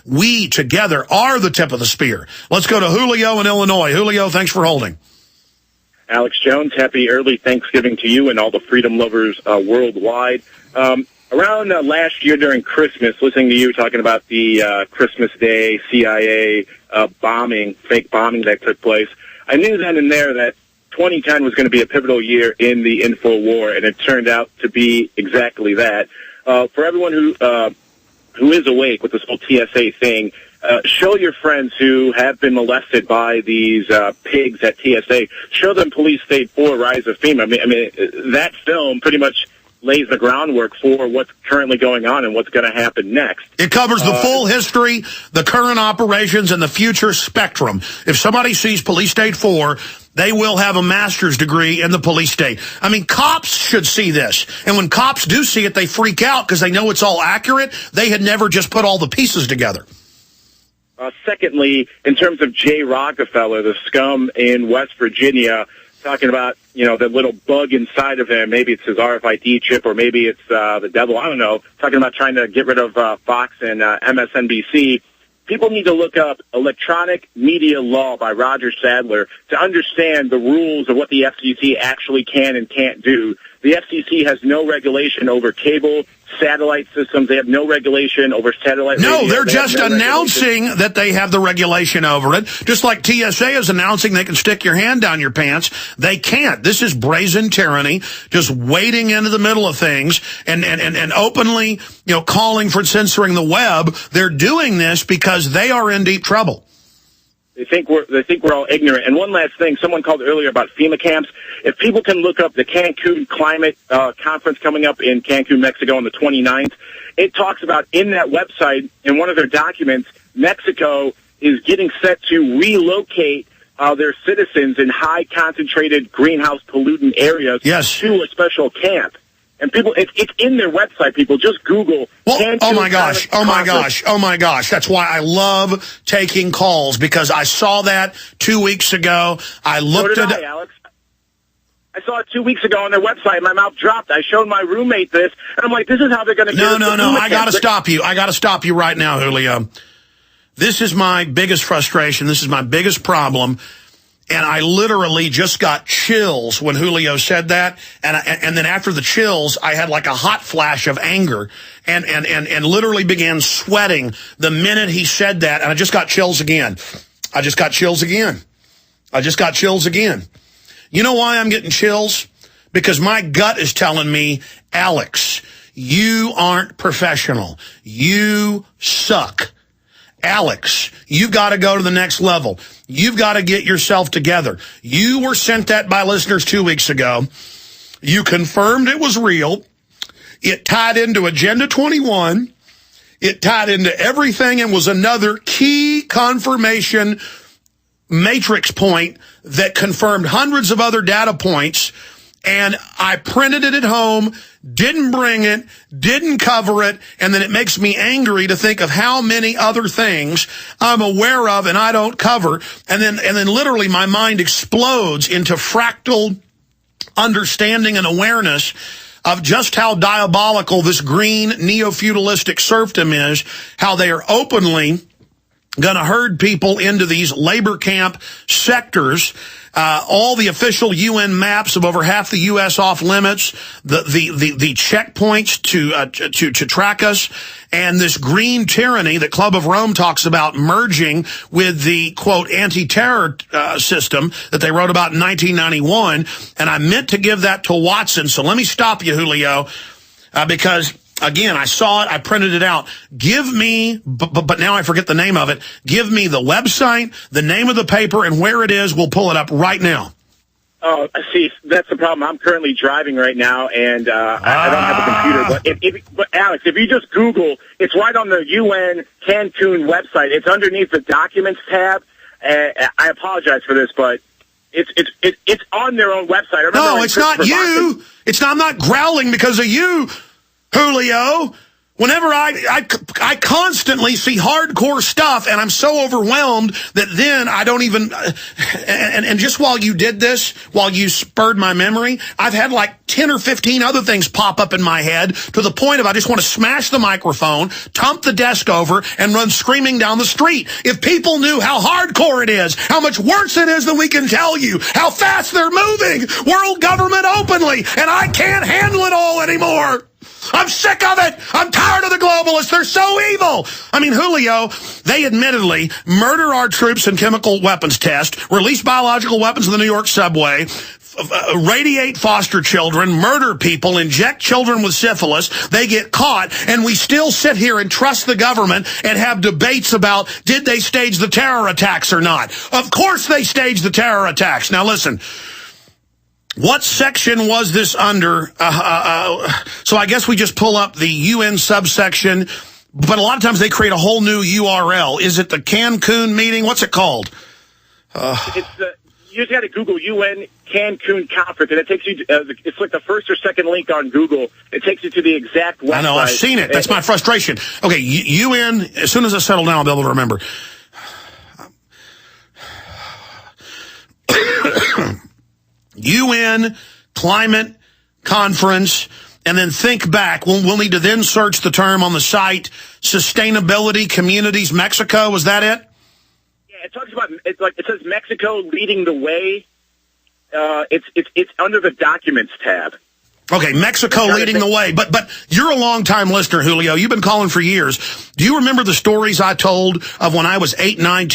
We together are the tip of the spear. Let's go to Julio in Illinois. Julio, thanks for holding. Alex Jones, happy early Thanksgiving to you and all the freedom lovers worldwide. Around last year during Christmas, listening to you talking about the Christmas Day CIA bombing, fake bombing that took place, I knew then and there that 2010 was going to be a pivotal year in the info war, and it turned out to be exactly that. For everyone who is awake with this whole TSA thing, show your friends who have been molested by these pigs at TSA. Show them Police State 4, Rise of FEMA. I mean, that film pretty much lays the groundwork for what's currently going on and what's going to happen next. It covers the full history, the current operations, and the future spectrum. If somebody sees Police State 4, they will have a master's degree in the police state. I mean, cops should see this. And when cops do see it, they freak out because they know it's all accurate. They had never just put all the pieces together. Secondly, in terms of Jay Rockefeller, the scum in West Virginia, talking about, you know, the little bug inside of him. Maybe it's his RFID chip or maybe it's the devil. I don't know. Talking about trying to get rid of Fox and MSNBC. People need to look up Electronic Media Law by Roger Sadler to understand the rules of what the FCC actually can and can't do. The FCC has no regulation over cable, satellite systems. They have no regulation over satellite radio. No, they're just announcing that they have the regulation over it. Just like TSA is announcing they can stick your hand down your pants. They can't. This is brazen tyranny, just wading into the middle of things and openly, you know, calling for censoring the web. They're doing this because they are in deep trouble. They think we're all ignorant. And one last thing, someone called earlier about FEMA camps. If people can look up the Cancun climate conference coming up in Cancun, Mexico on the 29th, it talks about in that website, in one of their documents, Mexico is getting set to relocate their citizens in high concentrated greenhouse pollutant areas to a special camp. And people, it's in their website, people. Just Google. Well, oh my gosh. That's why I love taking calls, because I saw that 2 weeks ago. I looked at it. Alex. I saw it 2 weeks ago on their website, and my mouth dropped. I showed my roommate this, and I'm like, this is how they're going to get No. I got to stop you. I got to stop you right now, Julio. This is my biggest frustration. This is my biggest problem. And I literally just got chills when Julio said that. And then after the chills, I had like a hot flash of anger and literally began sweating the minute he said that. And I just got chills again. You know why I'm getting chills? Because my gut is telling me, Alex, you aren't professional. You suck. Alex, you've got to go to the next level. You've got to get yourself together. You were sent that by listeners 2 weeks ago. You confirmed it was real. It tied into Agenda 21. It tied into everything and was another key confirmation matrix point that confirmed hundreds of other data points. And I printed it at home, didn't bring it, didn't cover it, and then it makes me angry to think of how many other things I'm aware of and I don't cover. And then literally my mind explodes into fractal understanding and awareness of just how diabolical this green neo-feudalistic serfdom is, how they are openly going to herd people into these labor camp sectors. All the official UN maps of over half the U.S. off limits, the checkpoints to track us, and this green tyranny that Club of Rome talks about merging with the, quote, anti-terror system that they wrote about in 1991. And I meant to give that to Watson. So let me stop you, Julio, because again, I saw it, I printed it out. Give me, but now I forget the name of it, give me the website, the name of the paper, and where it is. We'll pull it up right now. Oh, see, that's the problem. I'm currently driving right now, and I don't have a computer. But Alex, if you just Google, it's right on the UN Cancun website. It's underneath the Documents tab. I apologize for this, but it's on their own website. No, it's not you. I'm not growling because of you, Julio. Whenever I constantly see hardcore stuff, and I'm so overwhelmed that then I don't even, and just while you did this, while you spurred my memory, I've had like 10 or 15 other things pop up in my head to the point of I just want to smash the microphone, tump the desk over, and run screaming down the street. If people knew how hardcore it is, how much worse it is than we can tell you, how fast they're moving, world government openly, and I can't handle it all anymore. I'm sick of it. I'm tired of the globalists. They're so evil. I mean, Julio, they admittedly murder our troops in chemical weapons test, release biological weapons in the New York subway, radiate foster children, murder people, inject children with syphilis. They get caught, and we still sit here and trust the government and have debates about did they stage the terror attacks or not. Of course they staged the terror attacks. Now listen. What section was this under? So I guess we just pull up the UN subsection, but a lot of times they create a whole new URL. Is it the Cancun meeting? What's it called? You just got to Google UN Cancun conference, and it takes you. It's like the first or second link on Google. It takes you to the exact website. I know, I've seen it. That's my frustration. Okay, UN. As soon as I settle down, I'll be able to remember. UN Climate Conference, and then think back. We'll need to then search the term on the site, Sustainability Communities Mexico. Was that it? Yeah, it talks about, it says Mexico leading the way. It's under the Documents tab. Okay, Mexico leading the way. But you're a long-time listener, Julio. You've been calling for years. Do you remember the stories I told of when I was 8, 9,